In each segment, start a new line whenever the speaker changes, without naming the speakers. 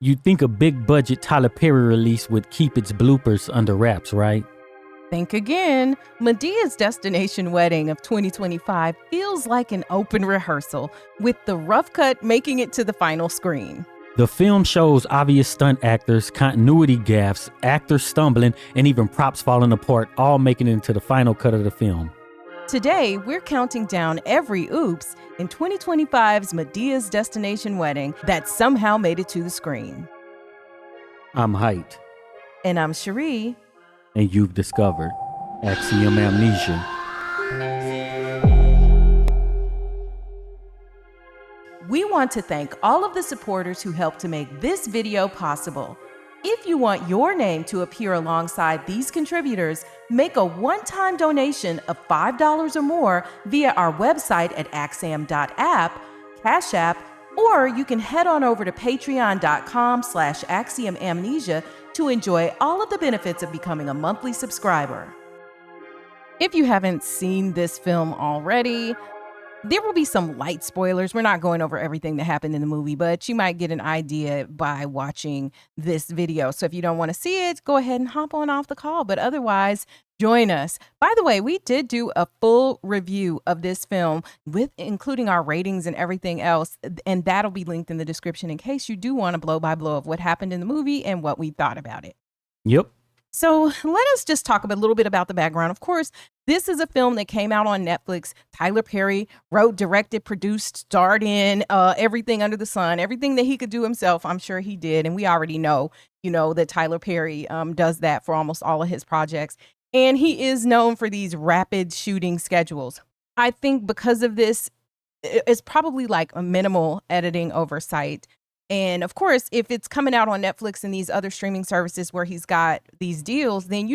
you'd think a big budget Tyler Perry release would keep its bloopers under wraps, right?
Think again. Medea's Destination Wedding of 2025 feels like an open rehearsal, with the rough cut making it to the final screen.
The film shows obvious stunt actors, continuity gaffes, actors stumbling, and even props falling apart, all making it into the final cut of the film.
Today, we're counting down every oops in 2025's Medea's Destination Wedding that somehow made it to the screen.
I'm Heit.
And I'm Cheri.
And you've discovered Axiom Amnesia.
We want to thank all of the supporters who helped to make this video possible. If you want your name to appear alongside these contributors, make a one-time donation of $5 or more via our website at axiom.app, Cash App, or you can head on over to patreon.com/axiomamnesia to enjoy all of the benefits of becoming a monthly subscriber. If you haven't seen this film already, there will be some light spoilers. We're not going over everything that happened in the movie, but you might get an idea by watching this video. So if you don't want to see it, go ahead and hop on off the call. But otherwise, join us. By the way, we did do a full review of this film, with including our ratings and everything else. And that'll be linked in the description in case you do want a blow by blow of what happened in the movie and what we thought about it.
Yep.
So let us just talk a little bit about the background. Of course, this is a film that came out on Netflix. Tyler Perry wrote, directed, produced, starred in everything under the sun, everything that he could do himself. I'm sure he did. And we already know, that Tyler Perry does that for almost all of his projects. And he is known for these rapid shooting schedules. I think because of this, it's probably like a minimal editing oversight. And of course, if it's coming out on Netflix and these other streaming services where he's got these deals, then,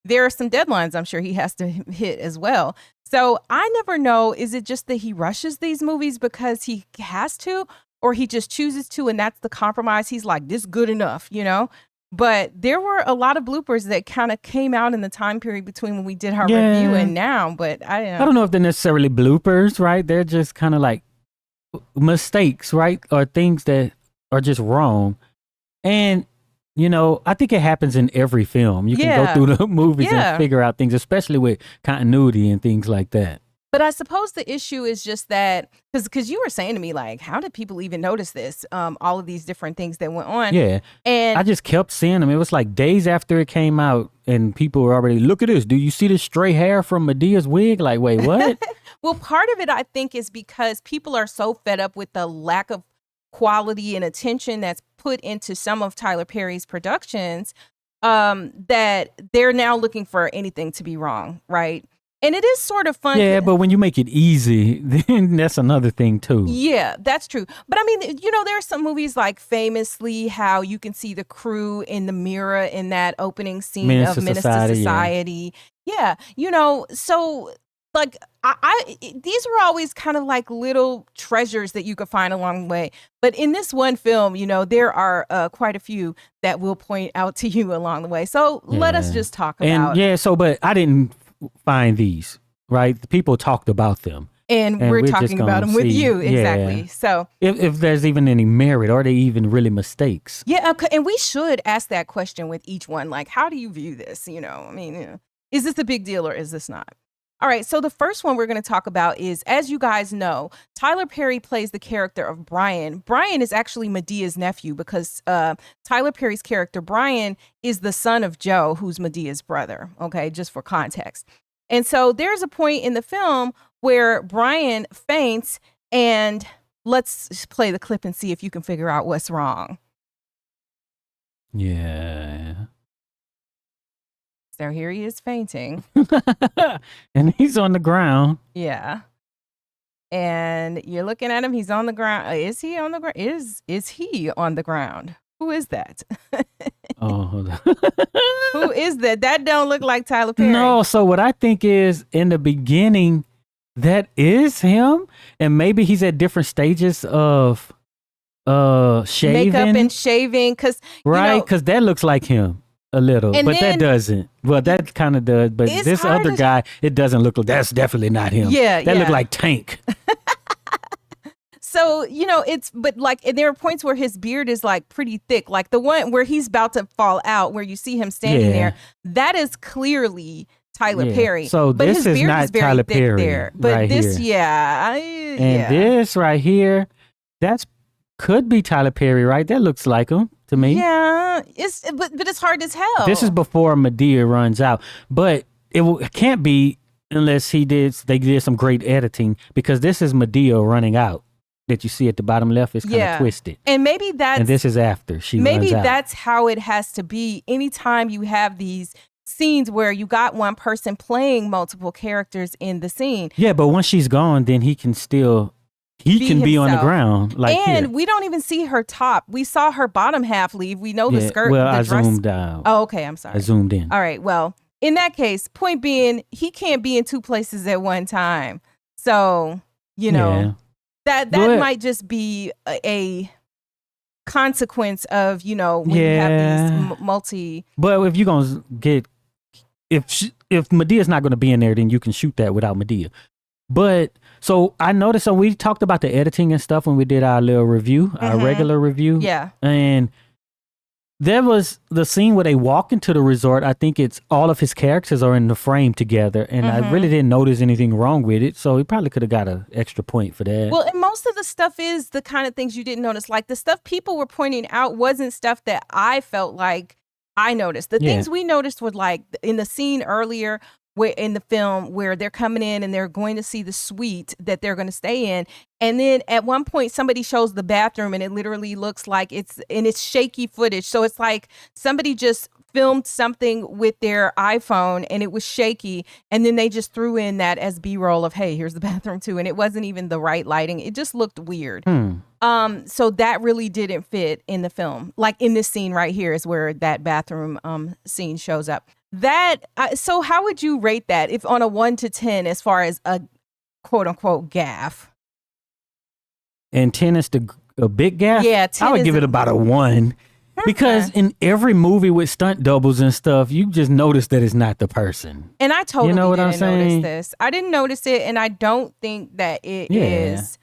there are some deadlines I'm sure he has to hit as well. So I never know, is it just that he rushes these movies because he has to, or he just chooses to, and that's the compromise? He's like, this good enough, But there were a lot of bloopers that kind of came out in the time period between when we did our review and now. But I
don't know if they're necessarily bloopers, right? They're just kind of like mistakes, right? Or things that are just wrong. And, I think it happens in every film. You can go through the movies and figure out things, especially with continuity and things like that.
But I suppose the issue is just that, because you were saying to me, like, how did people even notice this? All of these different things that went on.
Yeah. And I just kept seeing them. It was like days after it came out and people were already, look at this. Do you see the stray hair from Medea's wig? Like, wait, what?
Well, part of it, I think, is because people are so fed up with the lack of quality and attention that's put into some of Tyler Perry's productions, that they're now looking for anything to be wrong, right? And it is sort of fun.
Yeah, but when you make it easy, then that's another thing too.
Yeah, that's true. But I mean, there are some movies like famously how you can see the crew in the mirror in that opening scene of Menace to Society. Yeah, so like these were always kind of like little treasures that you could find along the way. But in this one film, there are quite a few that will point out to you along the way. So let us just talk about.
But I didn't find these, right? The people talked about them.
And we're talking about them with you. Exactly. Yeah. So
if there's even any merit, are they even really mistakes?
Yeah. And we should ask that question with each one. Like, how do you view this? Is this a big deal or is this not? All right, so the first one we're going to talk about is, as you guys know, Tyler Perry plays the character of Brian. Brian is actually Medea's nephew because Tyler Perry's character, Brian, is the son of Joe, who's Medea's brother, okay, just for context. And so there's a point in the film where Brian faints, and let's play the clip and see if you can figure out what's wrong.
Yeah.
So here he is fainting.
And he's on the ground.
Yeah. And you're looking at him. He's on the ground. Is he on the ground? Is he on the ground? Who is that?
Oh, hold on.
Who is that? That don't look like Tyler Perry.
No, so what I think is in the beginning, that is him. And maybe he's at different stages of shaving.
Makeup and shaving.
Right, because that looks like him. A little, but that doesn't. Well, that kind of does. But this other guy, it doesn't look like. That's definitely not him.
Yeah,
that looked like Tank.
So, but like, and there are points where his beard is like pretty thick. Like the one where he's about to fall out, where you see him standing there, that is clearly Tyler Perry.
So
but
this
his
is
beard
not
is very
Tyler
thick
Perry
there. But
right
this,
here. This right here, could be Tyler Perry, right? That looks like him to me.
Yeah, but it's hard as hell.
This is before Madea runs out, but it can't be unless they did some great editing, because this is Madea running out. That you see at the bottom left is kind of twisted.
And maybe
and this is after she runs out.
Maybe that's how it has to be. Anytime you have these scenes where you got one person playing multiple characters in the scene.
Yeah, but once she's gone, then he can be on the ground.
And we don't even see her top. We saw her bottom half leave. We know the skirt.
Well,
I
zoomed out.
Oh, okay. I'm sorry.
I zoomed in.
All right. Well, in that case, point being, he can't be in two places at one time. So, that might just be a consequence of, when you have these multi.
But if you're going to get, if Medea's not going to be in there, then you can shoot that without Madea. But so I noticed, so we talked about the editing and stuff when we did our little review, our regular review.
Yeah.
And there was the scene where they walk into the resort. I think it's all of his characters are in the frame together. And I really didn't notice anything wrong with it. So he probably could have got an extra point for that.
Well, and most of the stuff is the kind of things you didn't notice. Like the stuff people were pointing out wasn't stuff that I felt like I noticed. The things we noticed were like in the scene earlier where in the film where they're coming in and they're going to see the suite that they're going to stay in. And then at one point somebody shows the bathroom and it literally looks like it's shaky footage. So it's like somebody just filmed something with their iPhone and it was shaky. And then they just threw in that as B-roll of, hey, here's the bathroom too. And it wasn't even the right lighting. It just looked weird. So that really didn't fit in the film. Like in this scene right here is where that bathroom scene shows up. So how would you rate that if on a 1 to 10 as far as a quote unquote gaffe?
And 10 is a big gaffe?
Yeah, 10
I would give it about a 1. Because in every movie with stunt doubles and stuff, you just notice that it's not the person.
And I totally
didn't
notice this. I didn't notice it, and I don't think that it is.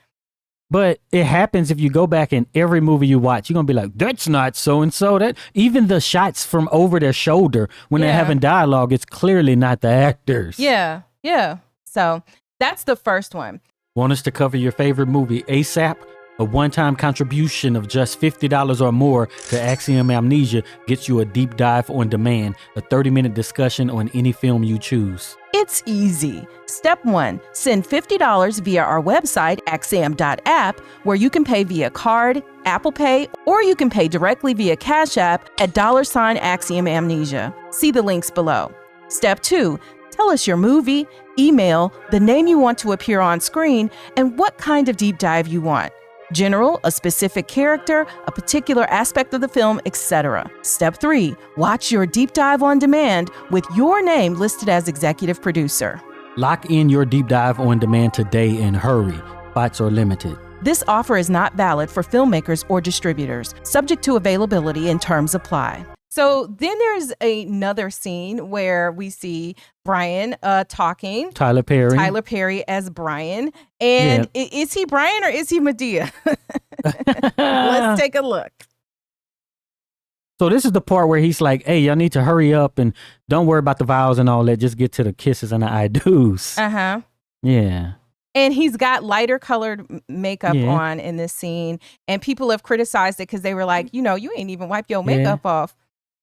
But it happens if you go back in every movie you watch, you're going to be like, that's not so-and-so. That even the shots from over their shoulder when they're having dialogue, it's clearly not the actors.
Yeah. So that's the first one.
Want us to cover your favorite movie ASAP? A one-time contribution of just $50 or more to Axiom Amnesia gets you a deep dive on demand, a 30-minute discussion on any film you choose.
It's easy. Step 1, send $50 via our website, axiom.app, where you can pay via card, Apple Pay, or you can pay directly via Cash App at $Axiom Amnesia. See the links below. Step 2, tell us your movie, email, the name you want to appear on screen, and what kind of deep dive you want. General, a specific character, a particular aspect of the film, etc. Step 3, watch your deep dive on demand with your name listed as executive producer.
Lock in your deep dive on demand today and hurry. Spots are limited.
This offer is not valid for filmmakers or distributors. Subject to availability and terms apply. So then there's another scene where we see Brian talking.
Tyler Perry
as Brian. And is he Brian or is he Madea? Let's take a look.
So this is the part where he's like, hey, y'all need to hurry up and don't worry about the vows and all that. Just get to the kisses and the I do's. Yeah.
And he's got lighter colored makeup on in this scene. And people have criticized it because they were like, you ain't even wipe your makeup off.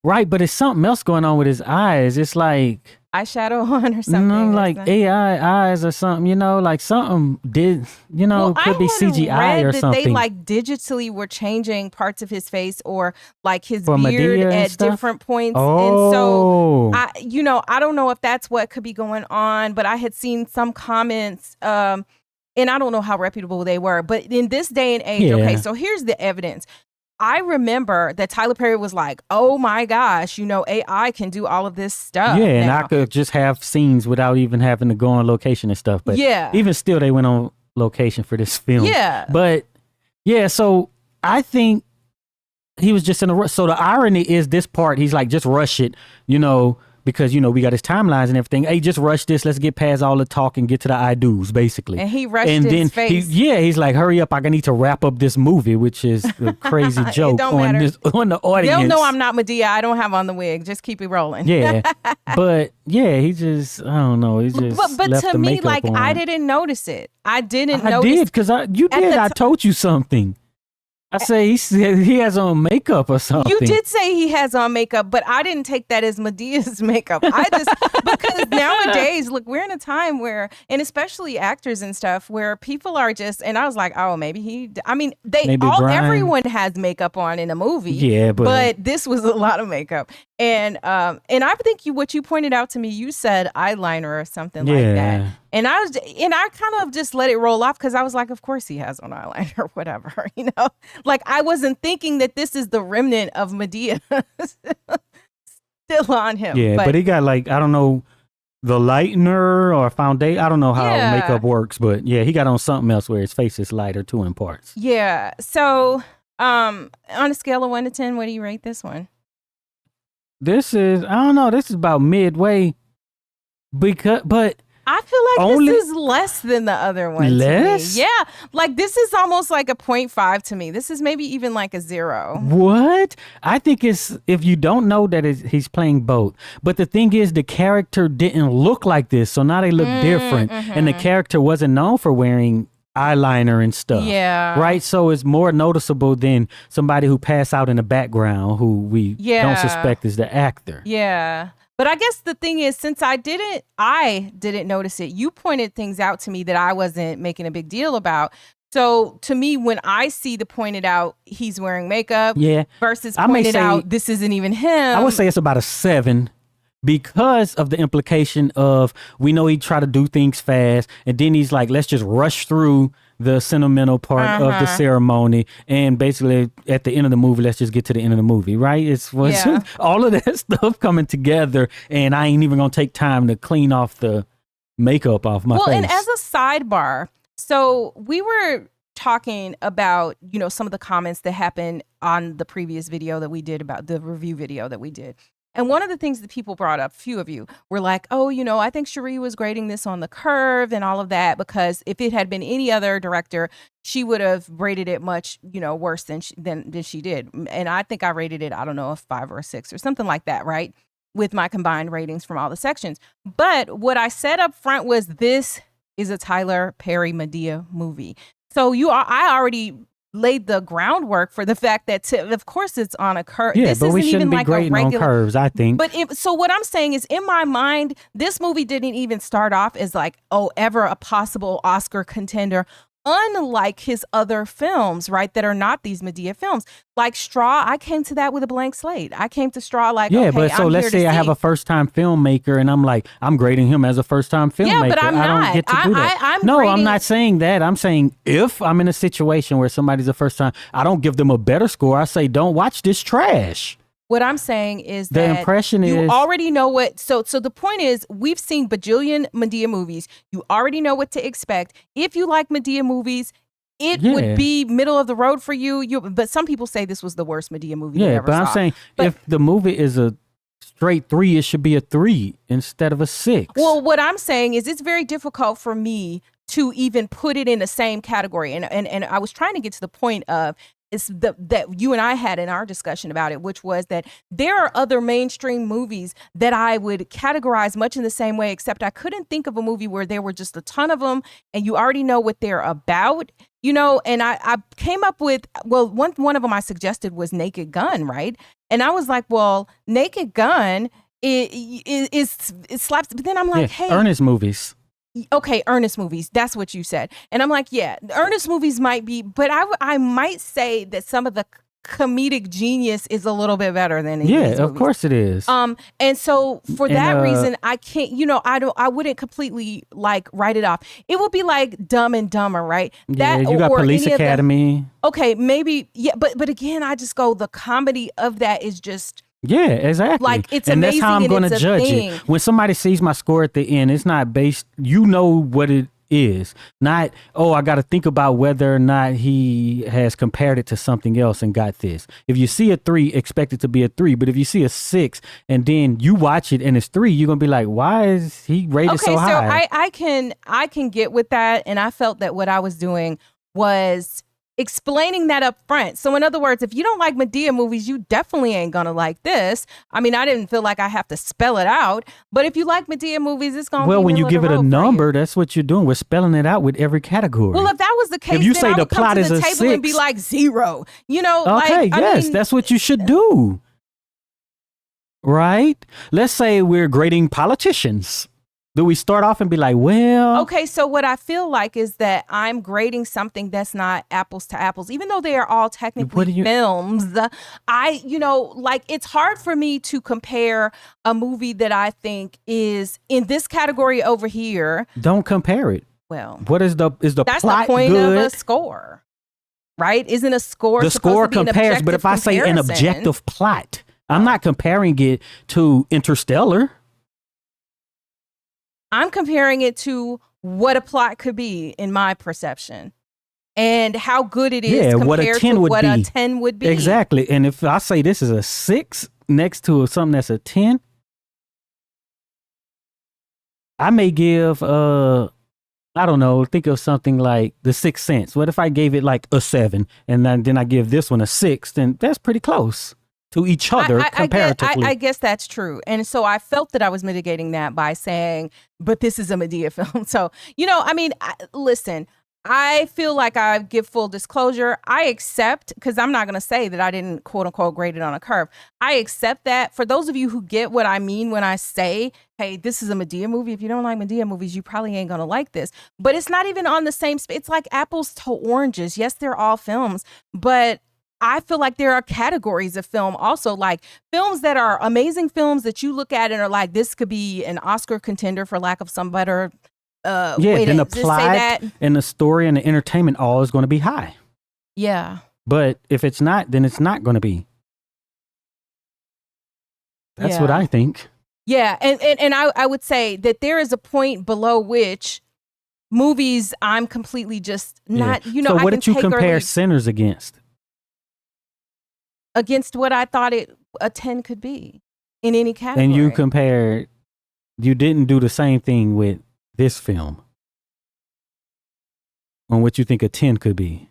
Right, but it's something else going on with his eyes. It's like
eyeshadow on or something.
Like AI eyes or something, like something did, could be CGI or something.
They like digitally were changing parts of his face or like his beard at different points.
Oh.
And so I don't know if that's what could be going on, but I had seen some comments, and I don't know how reputable they were, but in this day and age, okay, so here's the evidence. I remember that Tyler Perry was like, oh my gosh, AI can do all of this stuff.
Yeah, and I could just have scenes without even having to go on location and stuff. But even still, they went on location for this film.
Yeah.
But so I think he was just in a rush. So the irony is this part, he's like, just rush it, because, you know, we got his timelines and everything. Hey, just rush this. Let's get past all the talk and get to the I do's, basically.
And he rushed
and
his
then
face.
He's like, hurry up. I need to wrap up this movie, which is a crazy joke on the audience.
They'll know I'm not Madea. I don't have on the wig. Just keep it rolling.
Yeah. But yeah, he just, I don't know. He just
but
left
to
the
me,
makeup
like,
on.
I didn't notice it. I didn't notice.
I did, because you did. I told you something. I say he has on makeup or something.
You did say he has on makeup, but I didn't take that as Medea's makeup. I just, because nowadays, look, we're in a time where, and especially actors and stuff, where people are just, and I was like, oh, maybe everyone has makeup on in a movie.
Yeah,
but this was a lot of makeup. And I think what you pointed out to me, you said eyeliner or something like that. And I kind of just let it roll off because I was like, of course he has on eyeliner or whatever, you know? Like, I wasn't thinking that this is the remnant of Madea still on him.
Yeah, but he got, like, I don't know, the lightener or foundation. I don't know how makeup works, but yeah, he got on something else where his face is lighter too in parts.
Yeah. So on a scale of 1 to 10, what do you rate this one?
This is, I don't know, this is about midway. But
I feel like this is less than the other one.
Less?
Yeah. Like, this is almost like a 0.5 to me. This is maybe even like a 0.
What? I think it's, if you don't know that he's playing both. But the thing is, the character didn't look like this. So now they look different.
Mm-hmm.
And the character wasn't known for wearing eyeliner and stuff.
Yeah.
Right? So it's more noticeable than somebody who passed out in the background who we don't suspect is the actor.
Yeah. But I guess the thing is, since I didn't notice it, you pointed things out to me that I wasn't making a big deal about. So to me, when I see the pointed out, he's wearing makeup versus pointed out, this isn't even him.
I would say it's about a 7 because of the implication of, we know he try to do things fast. And then he's like, let's just rush through the sentimental part of the ceremony, and basically at the end of the movie, let's just get to the end of the movie, right? It's all of that stuff coming together, and I ain't even gonna take time to clean off the makeup off my face.
Well, and as a sidebar, so we were talking about, you know, some of the comments that happened on the previous video that we did, about the review video that we did. And one of the things that people brought up, few of you, were like, oh, you know, I think Cheri was grading this on the curve and all of that, because if it had been any other director, she would have rated it much, you know, worse than she did. And I think I rated it, I don't know, a 5 or a 6 or something like that, right? With my combined ratings from all the sections. But what I said up front was, this is a Tyler Perry Madea movie. So I already laid the groundwork for the fact that, of course, it's on a curve.
Yeah,
this
but we shouldn't be grading on curves, I think.
But so what I'm saying is, in my mind, this movie didn't even start off as like, oh, ever a possible Oscar contender. Unlike his other films, right, that are not these Madea films. Like Straw, I came to that with a blank slate. I came to Straw like, okay,
but so let's say I have a first-time filmmaker, and I'm like, I'm grading him as a first-time filmmaker.
Yeah, but I'm not.
I don't get to do that. I'm not saying that. I'm saying if I'm in a situation where somebody's a first-time, I don't give them a better score. I say, don't watch this trash.
What I'm saying is
the
that
impression
you
is,
already know what. So the point is, we've seen bajillion Madea movies. You already know what to expect. If you like Madea movies, it would be middle of the road for you. But some people say this was the worst Madea movie they ever saw.
I'm saying, if the movie is a straight 3, it should be a 3 instead of a 6.
Well, what I'm saying is, it's very difficult for me to even put it in the same category. And I was trying to get to the point of, that you and I had in our discussion about it, which was that there are other mainstream movies that I would categorize much in the same way, except I couldn't think of a movie where there were just a ton of them and you already know what they're about, you know. And I came up with, well, one of them I suggested was Naked Gun, right? And I was like, well, Naked Gun it slaps, but then I'm like, hey,
Ernest movies.
Okay, Ernest movies. That's what you said. And I'm like, yeah, Ernest movies might be, but I might say that some of the comedic genius is a little bit better than these movies.
Of course it is.
And so for that reason, I can't, you know, I wouldn't completely like write it off. It would be like Dumb and Dumber, right?
You got Police Academy.
Okay, maybe, yeah, but again, I just go, the comedy of that is just.
Yeah, exactly.
Like, it's
amazing, and that's how I'm going to judge
thing.
it. When somebody sees my score at the end, it's not based, you know what it is. Not, oh, I got to think about whether or not he has compared it to something else and got this. If you see a 3, expect it to be a 3. But if you see a 6 and then you watch it and it's 3, you're going to be like, why is he rated so high?
Okay, so I can get with that. And I felt that what I was doing was explaining that up front. So in other words, if you don't like Madea movies, you definitely ain't gonna like this. I mean, I didn't feel like I have to spell it out, but if you like Madea movies, it's gonna be
when you give it a number,
you.
That's what you're doing. We're spelling it out with every category.
Well, if that was the case,
if you
then
say
I
the
would
plot
come to
is
the
a
table
6,
and be like 0. You know,
okay,
like,
yes, that's what you should do. Right? Let's say we're grading politicians. Do we start off and be like, well...
Okay, so what I feel like is that I'm grading something that's not apples to apples. Even though they are all technically films, it's hard for me to compare a movie that I think is in this category over here.
Don't compare it.
Well,
what is the
that's
plot
the point
good?
of a score, right? Isn't a score
the score compares? But if I say an objective plot, I'm not comparing it to Interstellar.
I'm comparing it to what a plot could be in my perception and how good it is compared
what a 10
to
would
what
be.
a 10 would be.
Exactly. And if I say this is a 6 next to something that's a 10, I may give, I don't know, think of something like The Sixth Sense. What if I gave it like a 7 and then I give this one a 6? Then that's pretty close to each other comparatively.
I guess that's true. And so I felt that I was mitigating that by saying, but this is a Madea film. So, listen, I feel like I give full disclosure. I accept, because I'm not going to say that I didn't quote unquote grade it on a curve. I accept that. For those of you who get what I mean when I say, hey, this is a Madea movie. If you don't like Madea movies, you probably ain't going to like this. But it's not even on the same space. It's like apples to oranges. Yes, they're all films, but I feel like there are categories of film also, like films that are amazing films that you look at and are like, this could be an Oscar contender for lack of some better way
then
to
the plot and the story and the entertainment all is going to be high.
Yeah.
But if it's not, then it's not going to be. That's what I think.
Yeah. And I would say that there is a point below which movies I'm completely just not,
So what did you compare Sinners against?
Against what I thought a 10 could be in any category.
And you didn't do the same thing with this film on what you think a 10 could be.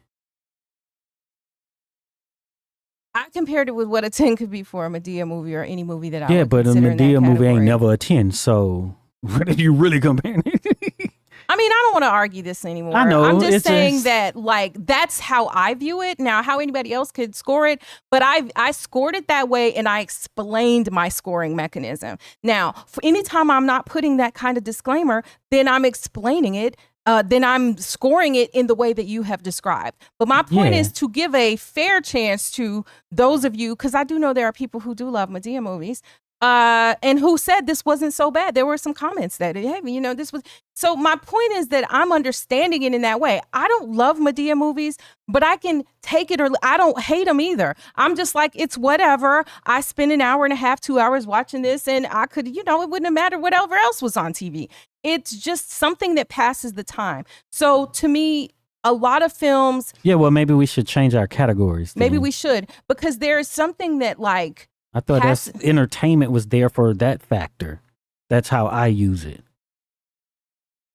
I compared it with what a 10 could be for a Madea movie or any movie that I would
Yeah, but a
consider
Madea movie ain't never a 10, so what are you really comparing it?
I mean, I don't want to argue this anymore.
I know.
I'm just saying that, like, that's how I view it. Now, how anybody else could score it, but I scored it that way, and I explained my scoring mechanism. Now, for any time I'm not putting that kind of disclaimer, then I'm explaining it. Then I'm scoring it in the way that you have described. But my point is to give a fair chance to those of you, because I do know there are people who do love Madea movies, and who said this wasn't so bad. There were some comments that, hey, this was. So my point is that I'm understanding it in that way. I don't love Madea movies, but I can take it, or I don't hate them either. I'm just like, it's whatever. I spend an hour and a half, 2 hours watching this, and I could, it wouldn't have mattered whatever else was on TV. It's just something that passes the time. So to me, a lot of films.
Yeah, well, maybe we should change our categories.
Maybe we should, because there is something that, like,
I thought that's entertainment was there for that factor. That's how I use it.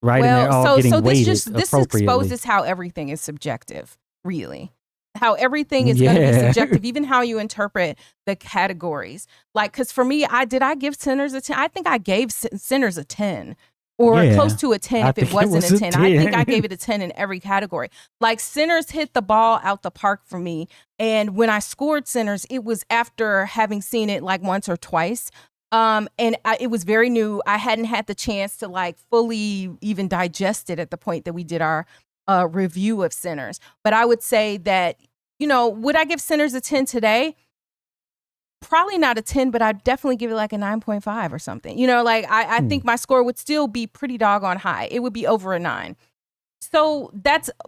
Right?
Well,
and they're all getting weighted
this
appropriately.
exposes how everything is subjective, really. How everything is going to be subjective, even how you interpret the categories. Like, because for me, did I give Sinners a 10? I think I gave Sinners a 10. Or close to a 10 if it wasn't a 10. I think I gave it a 10 in every category. Like, Sinners hit the ball out the park for me. And when I scored Sinners, it was after having seen it like once or twice. It was very new. I hadn't had the chance to like fully even digest it at the point that we did our review of Sinners. But I would say that, would I give Sinners a 10 today? Probably not a 10, but I'd definitely give it like a 9.5 or something. I think my score would still be pretty doggone high. It would be over a 9. So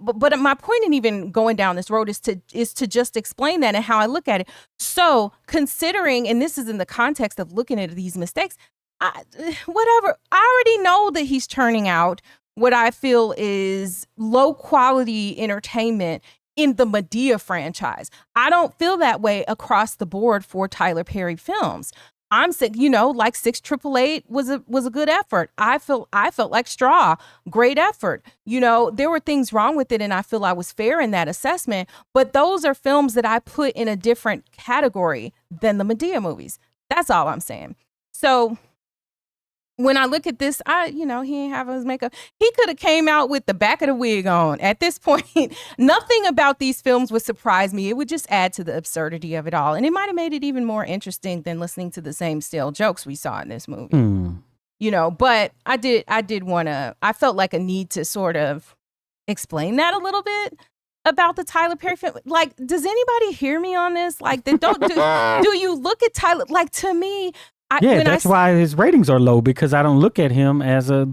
but my point in even going down this road is to just explain that and how I look at it. So considering, and this is in the context of looking at these mistakes, I already know that he's turning out what I feel is low quality entertainment in the Madea franchise. I don't feel that way across the board for Tyler Perry films. I'm saying, like 6888 was a good effort. I felt like Straw, great effort. There were things wrong with it, and I feel I was fair in that assessment. But those are films that I put in a different category than the Madea movies. That's all I'm saying. So when I look at this, he ain't have his makeup. He could have came out with the back of the wig on. At this point, nothing about these films would surprise me. It would just add to the absurdity of it all. And it might have made it even more interesting than listening to the same stale jokes we saw in this movie. But I felt like a need to sort of explain that a little bit about the Tyler Perry film. Like, does anybody hear me on this? Like, do you look at Tyler, like, to me, that's why his ratings are low, because I don't look at him as a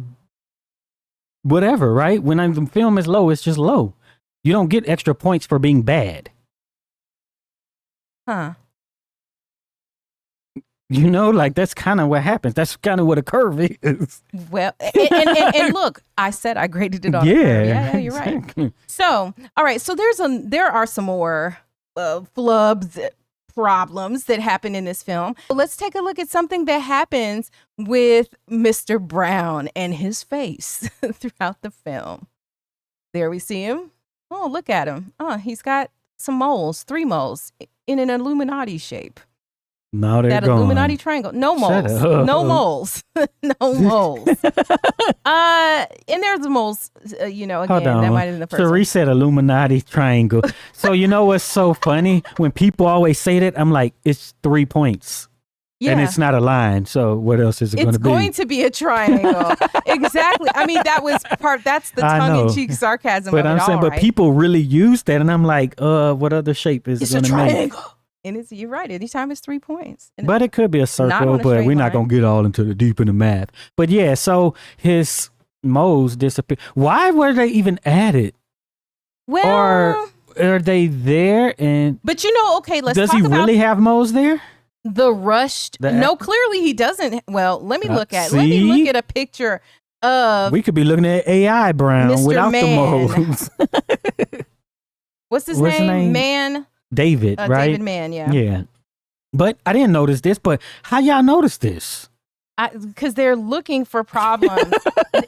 whatever, right? When the film is low, it's just low. You don't get extra points for being bad. Huh.
Like, that's kind of what happens. That's kind of what a curve is.
Well, and look, I said I graded it on a curve. Yeah, you're exactly right. So, all right. So there are some more flubs, problems that happen in this film. Let's take a look at something that happens with Mr. Brown and his face throughout the film. There we see him. Oh, look at him. Oh, he's got some moles, 3 moles in an Illuminati shape.
Now they're
that
gone.
Illuminati triangle. No moles. No moles. No moles. And there's the moles, again, that might have been the first
So
one.
reset Illuminati triangle. So what's so funny? When people always say that, I'm like, it's 3 points. Yeah. And it's not a line. So what else is it going to be?
It's going to be a triangle. Exactly. I mean, that's the tongue-in-cheek sarcasm
but
of
I'm
it
saying,
all,
but
right?
people really use that. And I'm like, what other shape is it going to make?
It's a triangle. And you're right. Anytime it's 3 points.
But it could be a circle, but we're not going to get all into the deep in the math. But yeah, so his moles disappear. Why were they even added?
Well,
or are they there?
But okay, let's
does
talk
he
about
really have moles there?
The rushed. No, clearly he doesn't. Well, let me look at a picture of.
We could be looking at AI Brown
Mr.
without
Man.
the moles.
What's his name? Man.
David, right?
David Mann, yeah.
Yeah. But I didn't notice this, but how y'all notice this?
Because they're looking for problems.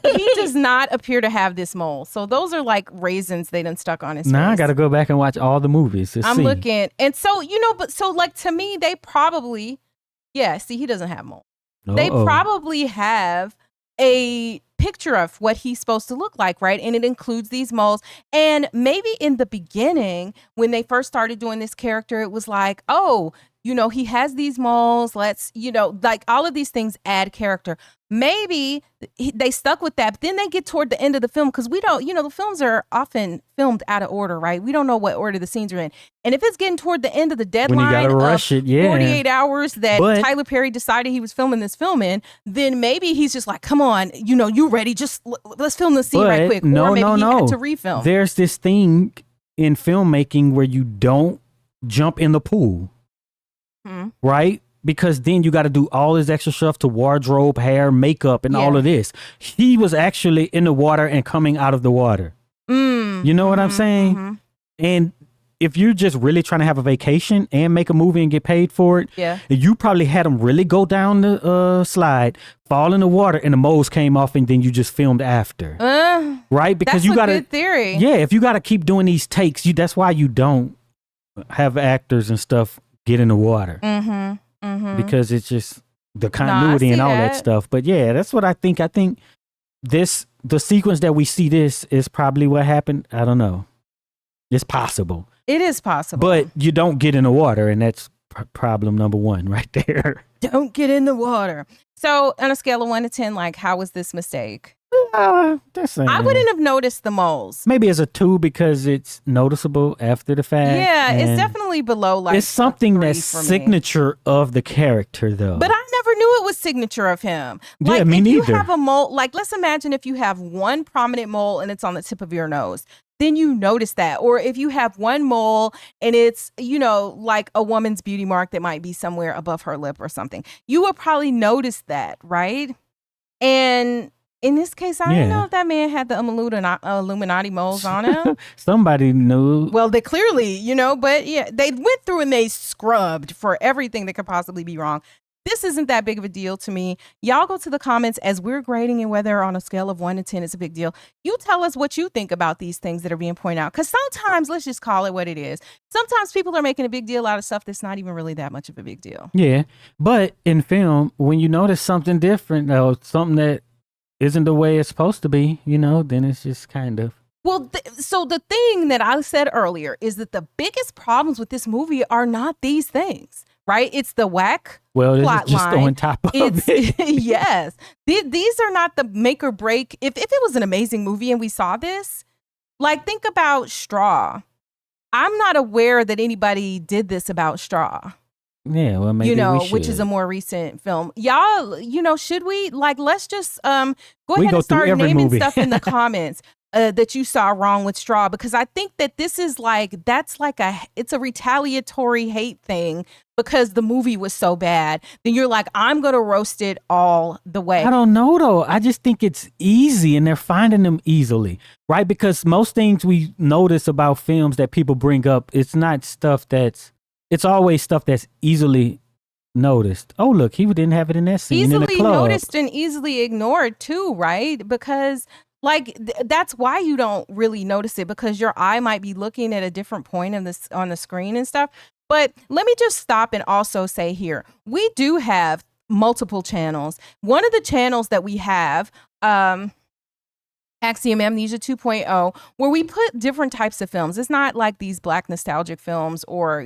He does not appear to have this mole. So those are like raisins they done stuck on his face.
Now I got to go back and watch all the movies.
I'm looking. And so, but so like to me, they probably, see, he doesn't have mole. They probably have a picture of what he's supposed to look like, right? And it includes these moles. And maybe in the beginning, when they first started doing this character, it was like, oh, he has these moles. Let's, like all of these things add character. Maybe they stuck with that, but then they get toward the end of the film because we don't, the films are often filmed out of order, right? We don't know what order the sscenes are in. And if it's getting toward the end of the deadline of 48 hours that Tyler Perry decided he was filming this film in, then maybe he's just like, come on, you ready? Just let's film the scene right quick.
No,
or maybe he had to refilm.
There's this thing in filmmaking where you don't jump in the pool, right? Because then you got to do all this extra stuff to wardrobe, hair, makeup, and all of this. He was actually in the water and coming out of the water. You know what I'm saying? And if you're just really trying to have a vacation and make a movie and get paid for it, you probably had him really go down the slide, fall in the water, and the moles came off, and then you just filmed after. Right? Because
you got a good theory.
Yeah, if you got to keep doing these takes, that's why you don't have actors and stuff get in the water. Because it's just the continuity and all that stuff. But yeah, that's what I think. I think the sequence that we see this is probably what happened. I don't know. It's possible.
It is possible.
But you don't get in the water, and that's problem number 1 right there.
Don't get in the water. So on a scale of 1 to 10, like, how was this mistake? I wouldn't have noticed the moles.
Maybe as a 2 because it's noticeable after the fact.
Yeah, it's definitely below like
it's something that's signature of the character though.
But I never knew it was signature of him. Like,
yeah, me neither. If
you have a mole, like let's imagine if you have one prominent mole and it's on the tip of your nose, then you notice that. Or if you have one mole and it's, like a woman's beauty mark that might be somewhere above her lip or something, you will probably notice that, right? And In this case, I don't know if that man had the Illuminati moles on him.
Somebody knew.
Well, they clearly, but yeah, they went through and they scrubbed for everything that could possibly be wrong. This isn't that big of a deal to me. Y'all go to the comments as we're grading and whether on a scale of 1 to 10 it's a big deal. You tell us what you think about these things that are being pointed out. Because sometimes, let's just call it what it is. Sometimes people are making a big deal out of stuff that's not even really that much of a big deal.
Yeah. But in film, when you notice something different or something that isn't the way it's supposed to be, then it's just kind of.
Well, so the thing that I said earlier is that the biggest problems with this movie are not these things. Right? It's the whack plot
this is just
line.
on top of it.
Yes. These are not the make or break. If it was an amazing movie and we saw this, like think about Straw. I'm not aware that anybody did this about Straw.
Yeah, well, maybe we should.
Which is a more recent film. Y'all, should we let's just go ahead and start naming stuff in the comments. That you saw wrong with Straw, because I think that this is it's a retaliatory hate thing because the movie was so bad. Then you're like, I'm going to roast it all the way.
I don't know though. I just think it's easy and they're finding them easily, right? Because most things we notice about films that people bring up, it's always stuff that's easily noticed. Oh, look, he didn't have it in that scene in the club.
Easily noticed and easily ignored too, right? Because that's why you don't really notice it, because your eye might be looking at a different point on the screen and stuff. But let me just stop and also say here, we do have multiple channels. One of the channels that we have, Axiom Amnesia 2.0, where we put different types of films. It's not like these black nostalgic films or,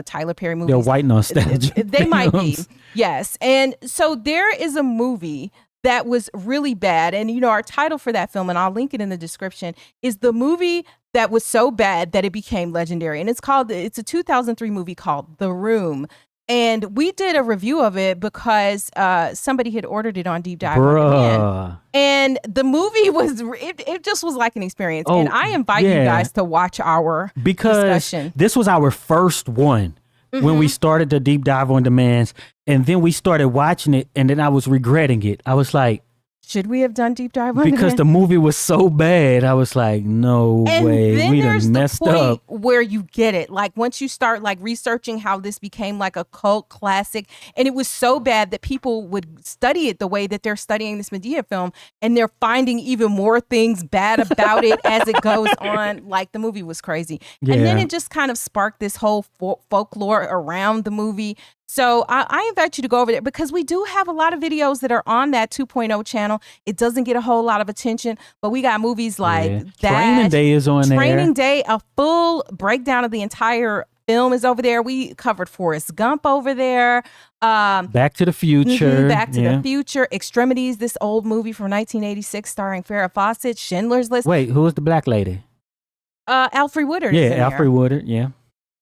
Tyler Perry movies.
They're white nostalgic.
They might be. Yes. And so there is a movie that was really bad. And, our title for that film, and I'll link it in the description, is the movie that was so bad that it became legendary. And it's a 2003 movie called The Room. And we did a review of it because somebody had ordered it on Deep Dive on Demand. And the movie it just was like an experience. And I invite you guys to watch our discussion.
This was our first one. When we started the Deep Dive on Demands, and then we started watching it, and then I was regretting it. I was like,
should we have done Deep Dive on Demand?
Because the movie was so bad. I was like, no way. We done messed up.
Where you get it. Like once you start researching how this became like a cult classic, and it was so bad that people would study it the way that they're studying this Madea film, and they're finding even more things bad about it as it goes on. Like the movie was crazy. Yeah. And then it just kind of sparked this whole folklore around the movie. So I invite you to go over there because we do have a lot of videos that are on that 2.0 channel. It doesn't get a whole lot of attention, but we got movies like that.
Training Day is on there.
Training Day, a full breakdown of the entire film is over there. We covered Forrest Gump over there.
Back to the Future.
Back to the Future. Extremities, this old movie from 1986 starring Farrah Fawcett. Schindler's List.
Wait, who was the black lady?
Alfre Woodard.
Yeah, Alfre Woodard. Yeah.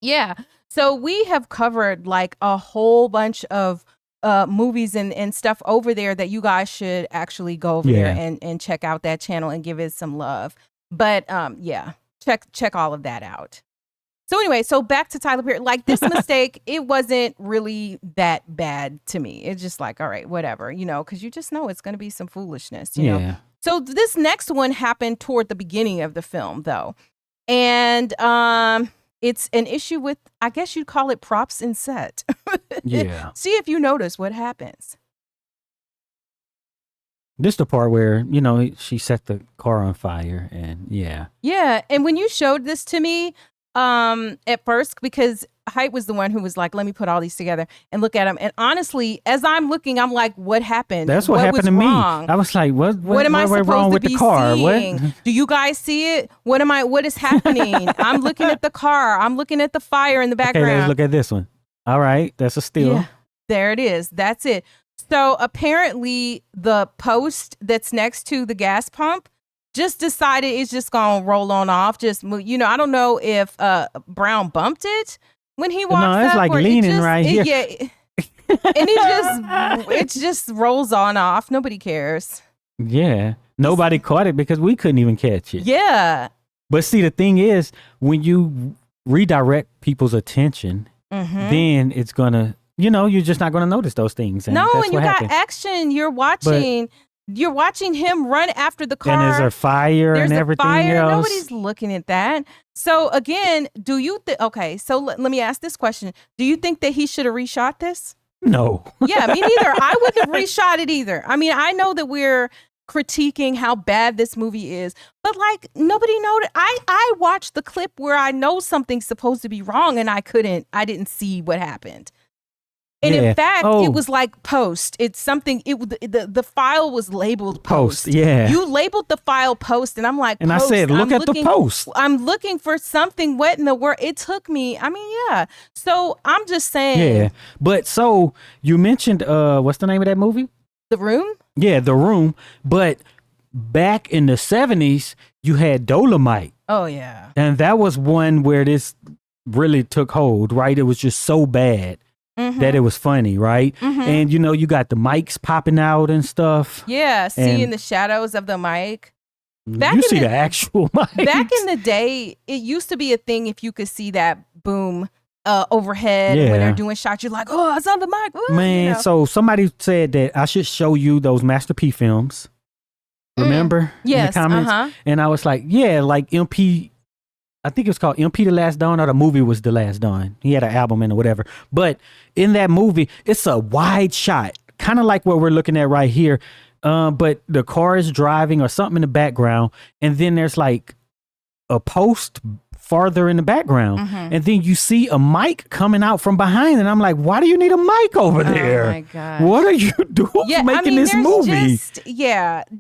Yeah. So we have covered a whole bunch of movies and stuff over there that you guys should actually go over there and check out that channel and give it some love. But check all of that out. So anyway, back to Tyler Perry. This mistake, it wasn't really that bad to me. It's just all right, whatever, because you just know it's going to be some foolishness, you know. So this next one happened toward the beginning of the film, though. And it's an issue with, I guess you'd call it props in set.
Yeah.
See if you notice what happens.
This the part where, she set the car on fire and yeah.
Yeah. And when you showed this to me at first, because Heit was the one who was like, let me put all these together and look at them. And honestly, as I'm looking, I'm like, what happened?
That's what happened to me. I was like, what am I supposed
wrong
with the car?
Seeing? What? Do you guys see it? What is happening? I'm looking at the car. I'm looking at the fire in the background.
Okay, let's look at this one. All right. That's a steal.
Yeah, there it is. That's it. So apparently the post that's next to the gas pump just decided it's just going to roll on off. Just, I don't know if Brown bumped it when he walks up.
No, it's like leaning right here.
Yeah. And it just rolls on off. Nobody cares.
Yeah. Nobody caught it because we couldn't even catch it.
Yeah.
But see, the thing is, when you redirect people's attention, then it's going to, you're just not going to notice those things. And
no,
that's
and you got action. You're watching. You're watching him run after the car.
And there's a fire
There's
and
a
everything
fire.
else.
Nobody's looking at that. So again, do you think? Okay, so let me ask this question: do you think that he should have reshot this?
No.
Yeah, me neither. I wouldn't have reshot it either. I mean, I know that we're critiquing how bad this movie is, but like nobody noticed. I watched the clip where I know something's supposed to be wrong and I didn't see what happened. And in fact, it was like post. It's something. The file was labeled post.
Yeah,
you labeled the file post, and I'm like,
and
post.
I said, look at the post.
I'm looking for something. What in the world? It took me. I mean, yeah. So I'm just saying.
Yeah, but so you mentioned what's the name of that movie?
The Room.
Yeah, The Room. But back in the 70s, you had Dolomite.
Oh yeah,
and that was one where this really took hold. Right, it was just so bad. That it was funny, right? And you got the mics popping out and stuff.
Yeah, seeing the shadows of the mic.
You see the actual mic.
Back in the day, it used to be a thing if you could see that boom overhead when they're doing shots. You're like, oh, I saw the mic. Ooh,
man, so somebody said that I should show you those Master P films. Remember?
Yes.
In the comments? And I was like, yeah, like MP. I think it was called MP The Last Dawn, or the movie was The Last Dawn. He had an album in or whatever. But in that movie, it's a wide shot, kind of like what we're looking at right here. But the car is driving or something in the background. And then there's like a post farther in the background. And then you see a mic coming out from behind. And I'm like, why do you need a mic over there?
Oh my God.
What are you doing making this movie?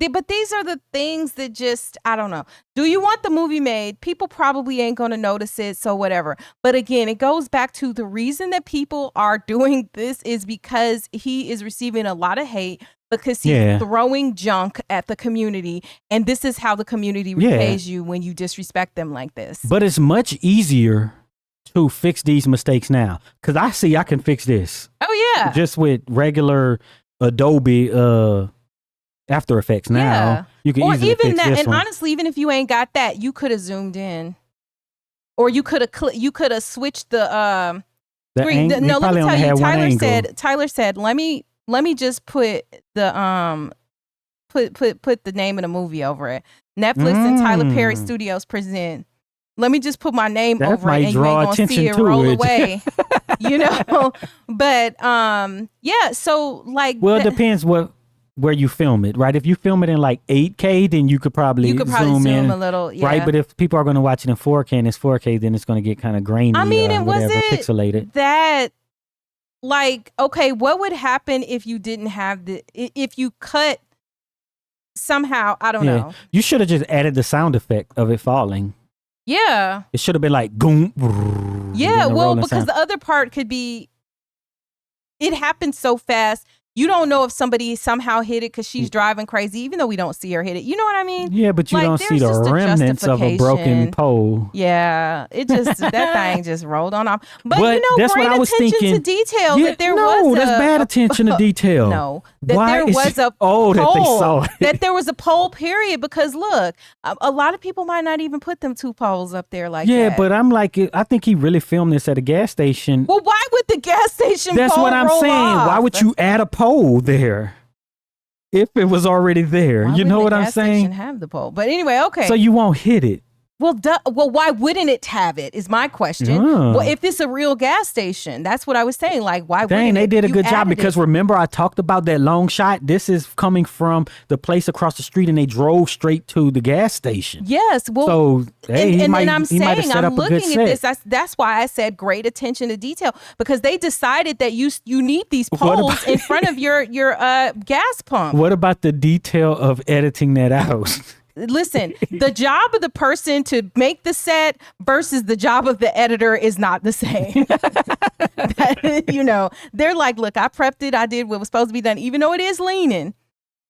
But these are the things that just, I don't know. Do you want the movie made? People probably ain't going to notice it, so whatever. But again, it goes back to the reason that people are doing this is because he is receiving a lot of hate because he's throwing junk at the community. And this is how the community repays you when you disrespect them like this.
But it's much easier to fix these mistakes now because I can fix this.
Oh, yeah.
Just with regular Adobe After Effects now. You can easily
even
fix
that,
this
and
one.
honestly, even if you ain't got that, you could have zoomed in, or you could have switch the screen. No, let me tell you. Tyler said, let me just put the put the name of the movie over it. Netflix and Tyler Perry Studios present. Let me just put my name over it, and you ain't gonna see it roll away. But yeah. So like,
well, it depends where you film it, right? If you film it in like 8K, then you could probably zoom in
a little,
right? But if people are going to watch it in 4K and it's 4K, then it's going to get kind of grainy.
I mean, and was it
pixelated?
That like, okay, what would happen if you didn't have if you cut somehow? I don't know.
You should have just added the sound effect of it falling.
Yeah,
it should have been like boom.
Yeah, well, because the other part could be, it happened so fast. You don't know if somebody somehow hit it because she's driving crazy, even though we don't see her hit it. You know what I mean?
Yeah, but you don't see the remnants of a broken pole.
Yeah, it just, that thing just rolled on off. But
that's
great
what I was
attention
thinking.
to detail.
Yeah,
that there was
that's bad attention to detail.
No, that there was a pole.
That they saw it.
That there was a pole, period. Because look, a lot of people might not even put them two poles up there like that.
Yeah, but I'm like, I think he really filmed this at a gas station.
Well, why would the gas station
That's
pole
what I'm
roll
saying.
off?
Why would you add a pole there if it was already there?
Why
you know
would
what
the
I'm
gas
saying?
station have the pole, but anyway, okay.
So you won't hit it.
Well, why wouldn't it have it? Is my question. Well, if it's a real gas station, that's what I was saying. Like, why?
Dang, they did a good job
added
because
it.
remember I talked about that long shot. This is coming from the place across the street, and they drove straight to the gas station.
Yes, well,
so hey,
and
might,
I'm
he might have
saying
set
I'm
up a good
looking at
set.
this. That's why I said great attention to detail because they decided that you need these poles in front of your gas pump.
What about the detail of editing that out?
Listen, the job of the person to make the set versus the job of the editor is not the same. They're like, look, I prepped it. I did what was supposed to be done, even though it is leaning.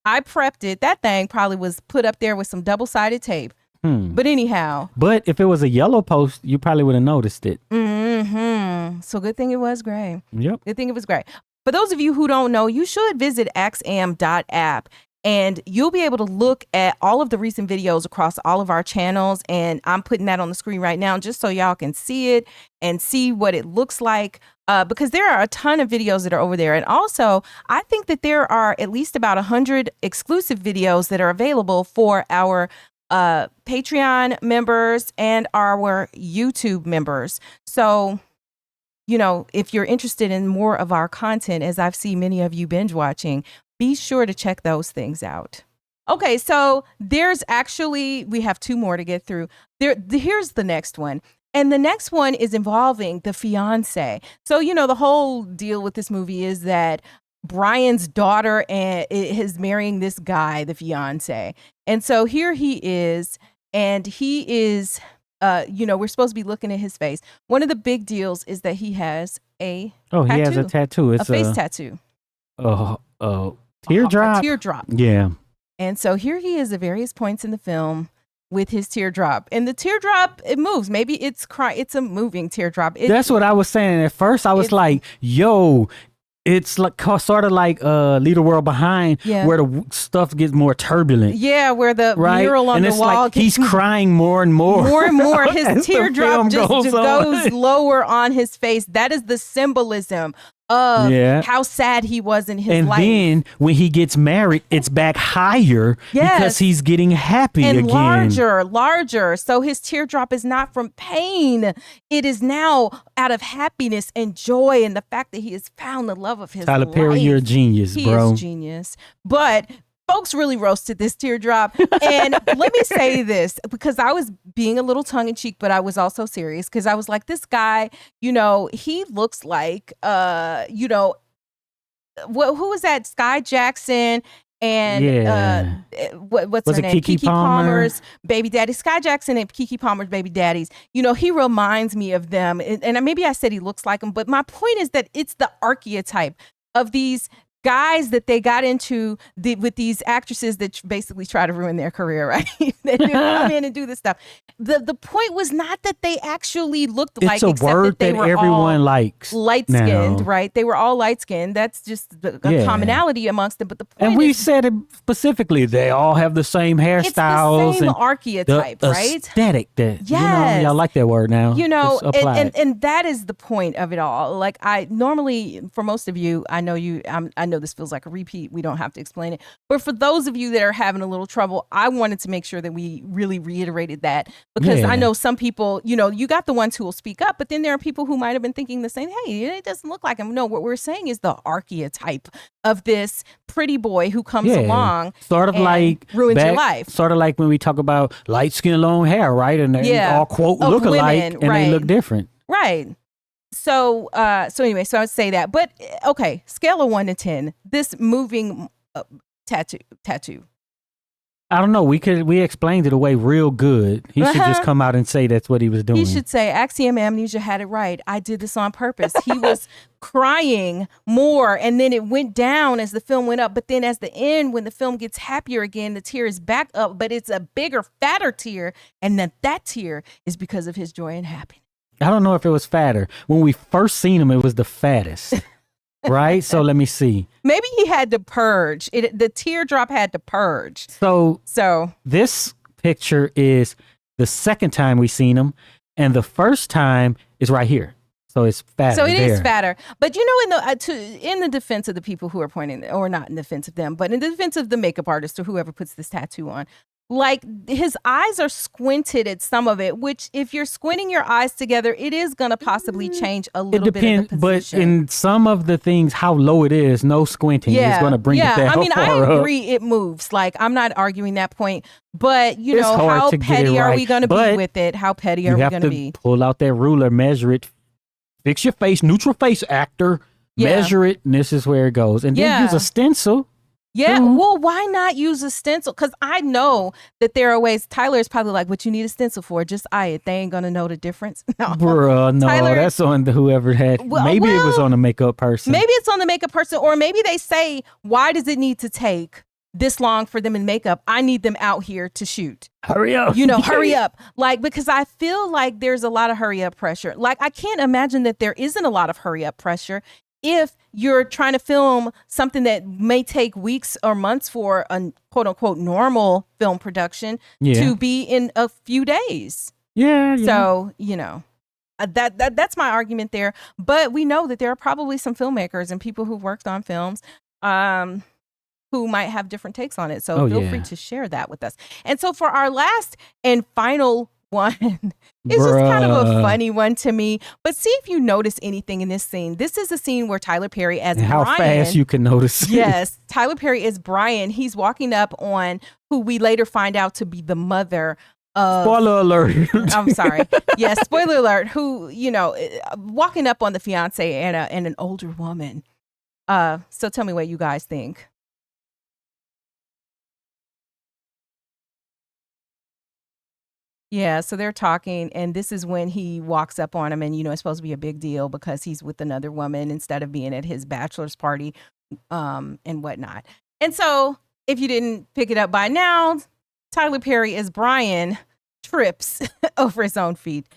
I prepped it. That thing probably was put up there with some double-sided tape. But anyhow.
But if it was a yellow post, you probably would have noticed it.
So good thing it was gray.
Yep.
Good thing it was gray. For those of you who don't know, you should visit axiom.app. And you'll be able to look at all of the recent videos across all of our channels. And I'm putting that on the screen right now just so y'all can see it and see what it looks like. Because there are a ton of videos that are over there. And also, I think that there are at least about 100 exclusive videos that are available for our Patreon members and our YouTube members. So, you know, if you're interested in more of our content, as I've seen many of you binge watching, be sure to check those things out. Okay, so there's actually, we have 2 more to get through. Here's the next one. And the next one is involving the fiance. So, you know, the whole deal with this movie is that Brian's daughter is marrying this guy, the fiance. And so here he is, and he is, you know, we're supposed to be looking at his face. One of the big deals is that he has a
tattoo. He has a tattoo. It's
a face tattoo.
Teardrop.
A teardrop.
Yeah.
And so here he is at various points in the film with his teardrop, and the teardrop, it moves. Maybe it's a moving teardrop.
That's what I was saying at first. I was like, yo, it's like sort of like Leave the World Behind, where the stuff gets more turbulent.
Yeah, where the mural on the wall
like he's crying more and more.
More and more. His teardrop just goes lower on his face. That is the symbolism of how sad he was in his life.
And then when he gets married, it's back higher because he's getting happy
and
again.
Larger. So his teardrop is not from pain. It is now out of happiness and joy and the fact that he has found the love of his life.
Tyler Perry, you're a genius, bro.
He is genius. But folks really roasted this teardrop. And let me say this, because I was being a little tongue in cheek, but I was also serious, because I was like, this guy, you know, he looks like, you know, who was that? Sky Jackson and what's her name?
Keke
Palmer's baby daddy. Sky Jackson and Keke Palmer's baby daddies. You know, he reminds me of them. And maybe I said he looks like them, but my point is that it's the archetype of these guys that they got into with these actresses that basically try to ruin their career, right? They come in and do this stuff. The point was not that they actually looked like,
it's a word that everyone likes.
Light-skinned,
now.
Right? They were all light-skinned. That's just a commonality amongst them. But the point
and we said it specifically, they all have the same hairstyles.
It's the same archetype,
the
right?
Aesthetic that,
yes.
You know, y'all like that word now.
You know, and that is the point of it all. Like, I normally, for most of you, I know this feels like a repeat. We don't have to explain it. But for those of you that are having a little trouble, I wanted to make sure that we really reiterated that, because I know some people, you know, you got the ones who will speak up, but then there are people who might have been thinking the same, hey, it doesn't look like him. No, what we're saying is the archetype of this pretty boy who comes along
sort of like
ruins your life.
Sort of like when we talk about light skin, long hair, right? And they all quote look alike and they look different.
Right. So anyway, so I would say that. But okay, scale of 1 to 10. This moving tattoo.
I don't know. We explained it away real good. He should just come out and say that's what he was doing.
He should say, Axiom Amnesia had it right. I did this on purpose. He was crying more, and then it went down as the film went up. But then as the end, when the film gets happier again, the tear is back up, but it's a bigger, fatter tear. And that tear is because of his joy and happiness.
I don't know if it was fatter. When we first seen him, it was the fattest. Right? So let me see.
Maybe he had to purge. The teardrop had to purge.
So this picture is the second time we seen him, and the first time is right here. So it's fatter.
So it is fatter. But you know, in the defense of the people who are pointing, or not in defense of them, but in the defense of the makeup artist or whoever puts this tattoo on, like, his eyes are squinted at some of it, which if you're squinting your eyes together, it is going to possibly change a little bit of the position.
But in some of the things, how low it is, no squinting is going to bring it that
I mean, I
far
agree it moves. Like, I'm not arguing that point. But, you know, how petty are we going to be with it? How petty are we going to be?
You have to pull out that ruler, measure it, fix your face, neutral face actor, measure it, and this is where it goes. And then use a stencil.
Yeah, well, why not use a stencil? Because I know that there are ways. Tyler is probably like, what you need a stencil for? Just eye it. They ain't going to know the difference. No.
Bruh, no, Tyler, that's on whoever had. Maybe it was on the makeup person.
Maybe it's on the makeup person. Or maybe they say, why does it need to take this long for them in makeup? I need them out here to shoot.
Hurry up.
You know, hurry up. Like, because I feel like there's a lot of hurry up pressure. Like, I can't imagine that there isn't a lot of hurry up pressure if you're trying to film something that may take weeks or months for a quote unquote normal film production to be in a few days.
Yeah.
So, that's my argument there. But we know that there are probably some filmmakers and people who worked on films who might have different takes on it. So feel free to share that with us. And so for our last and final one, it's just kind of a funny one to me. But see if you notice anything in this scene. This is a scene where Tyler Perry as Brian.
How fast you can notice.
Yes. Tyler Perry is Brian. He's walking up on who we later find out to be the mother of...
Spoiler alert.
I'm sorry. Yes, spoiler alert. Who, walking up on the fiance and an older woman. So tell me what you guys think. Yeah, so they're talking, and this is when he walks up on him, and it's supposed to be a big deal because he's with another woman instead of being at his bachelor's party, and whatnot. And so, if you didn't pick it up by now, Tyler Perry as Brian trips over his own feet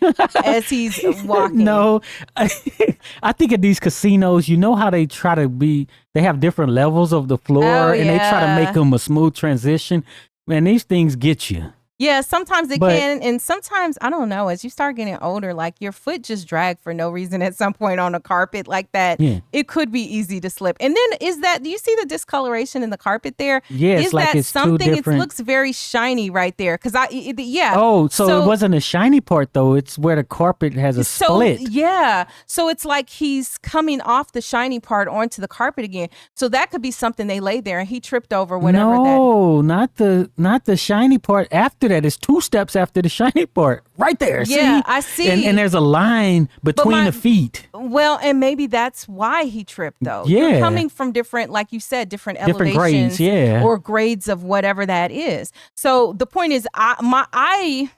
as he's walking.
No, I think at these casinos, you know how they try to be, they have different levels of the floor, and they try to make them a smooth transition. Man, these things get you.
Yeah, sometimes they can, and sometimes, I don't know, as you start getting older, like your foot just dragged for no reason at some point on a carpet like that. Yeah. It could be easy to slip. And then do you see the discoloration in the carpet there?
Yeah, it's like it's something,
it looks very shiny right there.
Oh, so it wasn't a shiny part though. It's where the carpet has a split.
Yeah. So it's like he's coming off the shiny part onto the carpet again. So that could be something they laid there and he tripped over whatever.
No, not the shiny part after that. It's 2 steps after the shiny part right there.
Yeah,
see?
I see.
And there's a line between the feet.
Well, and maybe that's why he tripped though.
Yeah.
You're coming from different, like you said, different elevations
grades,
or grades of whatever that is. So the point is, I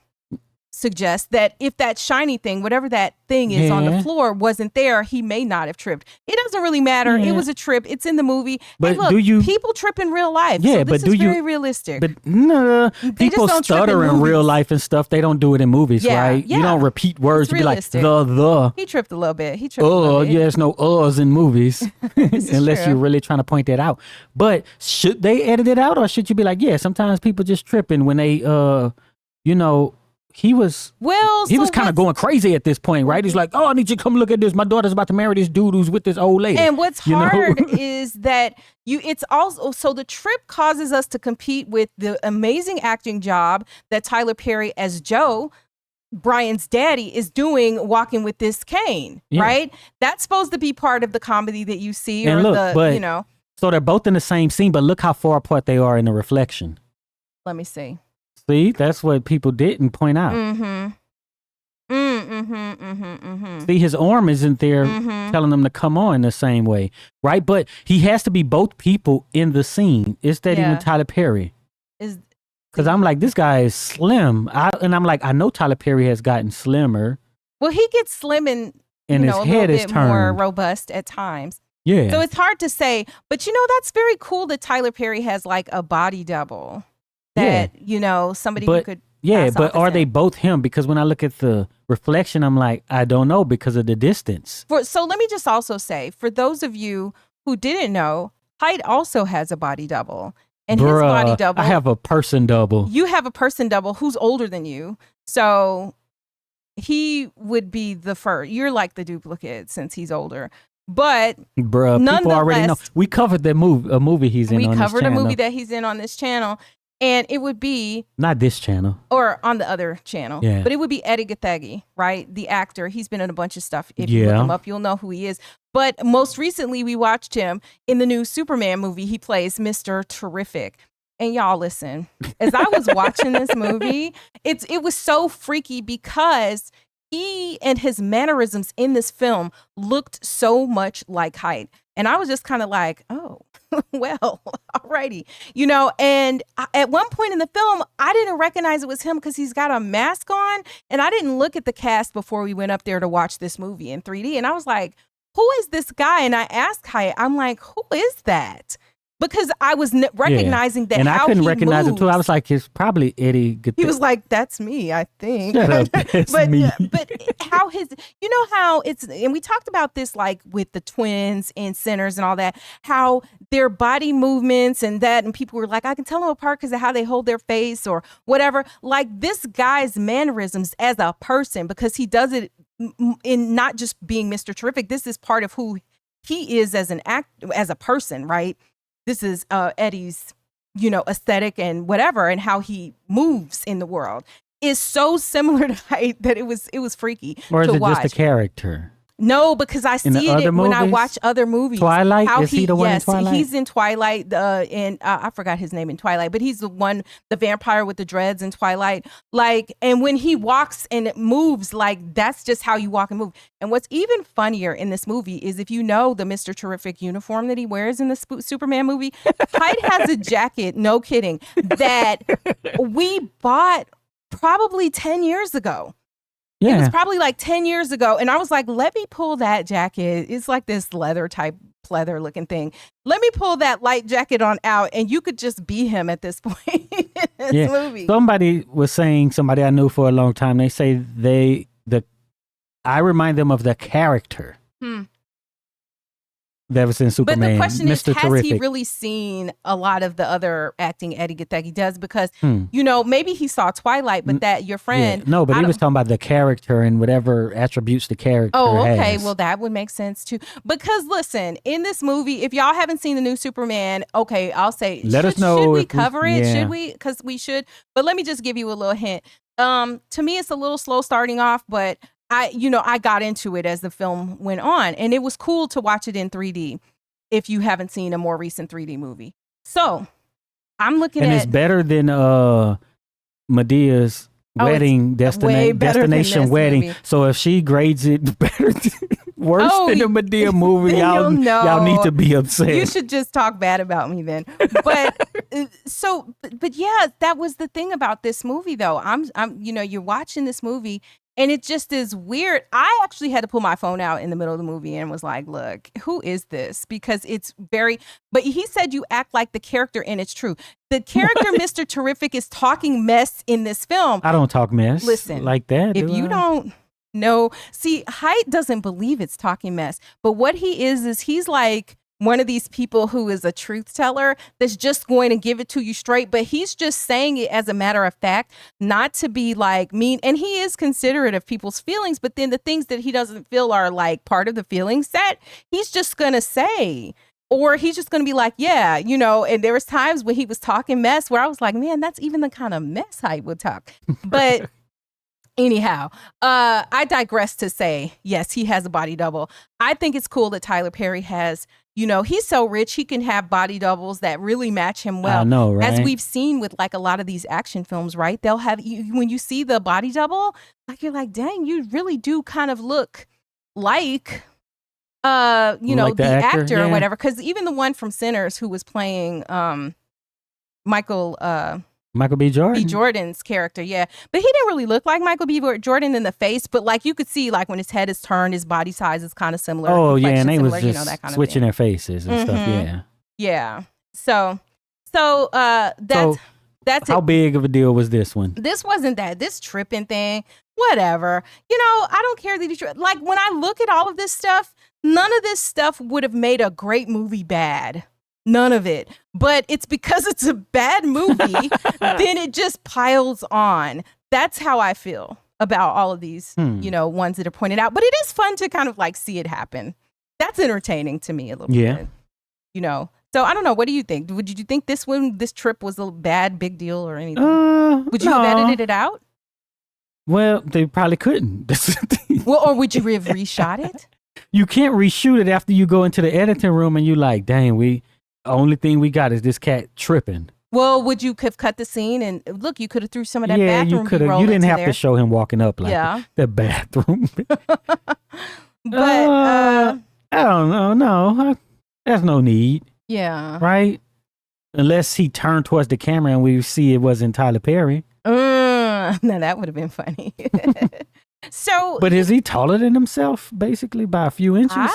suggest that if that shiny thing, whatever that thing is on the floor, wasn't there, he may not have tripped. It doesn't really matter. It was a trip. It's in the movie.
But
and look, people trip in real life.
Yeah,
so this
but
is very realistic.
But no, people stutter in real life and stuff. They don't do it in movies, right?
Yeah.
You don't repeat words to be like
the. He tripped a little bit.
There's no uhs in movies unless you're really trying to point that out. But should they edit it out, or should you be like, yeah, sometimes people just tripping when they, he was kind of going crazy at this point, right? He's like, oh, I need you to come look at this. My daughter's about to marry this dude who's with this old lady.
And what's hard is that it's also, so the trip causes us to compete with the amazing acting job that Tyler Perry as Joe, Brian's daddy, is doing walking with this cane, right? That's supposed to be part of the comedy that you see,
and So they're both in the same scene, but look how far apart they are in the reflection.
Let me see.
See, that's what people didn't point out. See, his arm isn't there telling them to come on the same way, right? But he has to be both people in the scene. Is that even Tyler Perry? Because I'm like, this guy is slim. I'm like, I know Tyler Perry has gotten slimmer.
Well, he gets slim and
his head is turned
more robust at times.
Yeah.
So it's hard to say. But that's very cool that Tyler Perry has like a body double. That, somebody who could.
Yeah, but are they both him? Because when I look at the reflection, I'm like, I don't know because of the distance.
So let me just also say, for those of you who didn't know, Heit also has a body double. And his body double.
I have a person double.
You have a person double who's older than you. So he would be the first. You're like the duplicate since he's older. But
people already know. We covered a movie he's in on this channel.
We covered a movie that he's in on this channel. And it would be...
Not this channel.
Or on the other channel.
Yeah.
But it would be Eddie Gathegi, right? The actor. He's been in a bunch of stuff. If you look him up, you'll know who he is. But most recently, we watched him in the new Superman movie. He plays Mr. Terrific. And y'all, listen. As I was watching this movie, it was so freaky because he and his mannerisms in this film looked so much like Heit. And I was just kind of like, oh... well, alrighty. And at one point in the film, I didn't recognize it was him because he's got a mask on. And I didn't look at the cast before we went up there to watch this movie in 3D. And I was like, who is this guy? And I asked Heit, I'm like, who is that? because I was recognizing that,
and
how
I couldn't
he
recognize
moves.
him too. I was like, it's probably Eddie.
He was like, "That's me, I think."
Shut up, that's me.
But how his, you know how it's, and we talked about this like with the twins in Sinners and all that, how their body movements and that, and people were like, I can tell them apart because of how they hold their face or whatever. Like this guy's mannerisms as a person, because he does it in not just being Mr. Terrific. This is part of who he is as as a person, right? This is Eddie's, aesthetic and whatever, and how he moves in the world is so similar to Heit that it was freaky.
Or is
to
it
watch.
just a character?
No, because I see it when I watch other movies.
Twilight? Is he the one in Twilight?
He's in Twilight, and I forgot his name in Twilight, but he's the vampire with the dreads in Twilight. Like, and when he walks and it moves, like that's just how you walk and move. And what's even funnier in this movie is if you know the Mr. Terrific uniform that he wears in the Superman movie, Heit has a jacket, no kidding, that we bought probably 10 years ago. Yeah. It was probably like 10 years ago. And I was like, let me pull that jacket. It's like this leather looking thing. Let me pull that light jacket on out and you could just be him at this point in this movie.
Somebody was saying, somebody I knew for a long time, they say I remind them of the character. That was in Superman.
But the question
Mr.
is, has
Terrific.
he really seen a lot of the other acting Eddie that he does? Because, maybe he saw Twilight, but that your friend...
Yeah. No, but he was talking about the character and whatever attributes the character
okay.
has.
Well, that would make sense too. Because listen, in this movie, if y'all haven't seen the new Superman, okay, I'll say,
let us know.
Should we cover it?
Yeah.
Should we? Because we should. But let me just give you a little hint. To me, it's a little slow starting off, but I got into it as the film went on, and it was cool to watch it in 3D if you haven't seen a more recent 3D movie. So I'm looking
and it's better than Medea's wedding destination wedding.
Movie.
So if she grades it better worse than the Medea movie, y'all need to be upset.
You should just talk bad about me then. But but yeah, that was the thing about this movie though. I'm you're watching this movie and it just is weird. I actually had to pull my phone out in the middle of the movie and was like, look, who is this? Because it's but he said you act like the character, and it's true. The character, Mr. Terrific, is talking mess in this film.
I don't talk mess.
Listen,
like that.
If you don't know, see, Heit doesn't believe it's talking mess. But what he is he's like one of these people who is a truth teller that's just going to give it to you straight, but he's just saying it as a matter of fact, not to be like mean. And he is considerate of people's feelings, but then the things that he doesn't feel are like part of the feelings that he's just going to say. Or he's just going to be like, yeah, and there was times when he was talking mess where I was like, man, that's even the kind of mess Heit would talk. But anyhow, I digress to say, yes, he has a body double. I think it's cool that Tyler Perry has, he's so rich, he can have body doubles that really match him well.
I know, right?
As we've seen with like a lot of these action films, right? They'll have, when you see the body double, like you're like, dang, you really do kind of look like, like the actor or whatever. Because even the one from Sinners who was playing Michael
B. Jordan.
B. Jordan's character, yeah. But he didn't really look like Michael B. Jordan in the face, but like you could see like when his head is turned, his body size is kind of similar.
Oh, yeah, and they
similar,
was just
that kind
switching
of
their faces and stuff, yeah.
Yeah. So that's
how big of a deal was this one?
This wasn't that. This tripping thing, whatever. I don't care that you like when I look at all of this stuff, none of this stuff would have made a great movie bad. None of it. But it's because it's a bad movie, then it just piles on. That's how I feel about all of these, ones that are pointed out. But it is fun to kind of like see it happen. That's entertaining to me a little bit. So I don't know. What do you think? Would you think this trip was a big deal or anything? Would you have edited it out?
Well, they probably couldn't.
Well, or would you have reshot it?
You can't reshoot it after you go into the editing room and you like, dang, only thing we got is this cat tripping.
Well, would you have cut the scene and look? You could have threw some of that bathroom.
You could have. You didn't have to show him walking up like the bathroom.
But
I don't know. No, there's no need.
Yeah.
Right. Unless he turned towards the camera and we see it wasn't Tyler Perry.
No, that would have been funny. So,
But is he taller than himself, basically, by a few inches?
I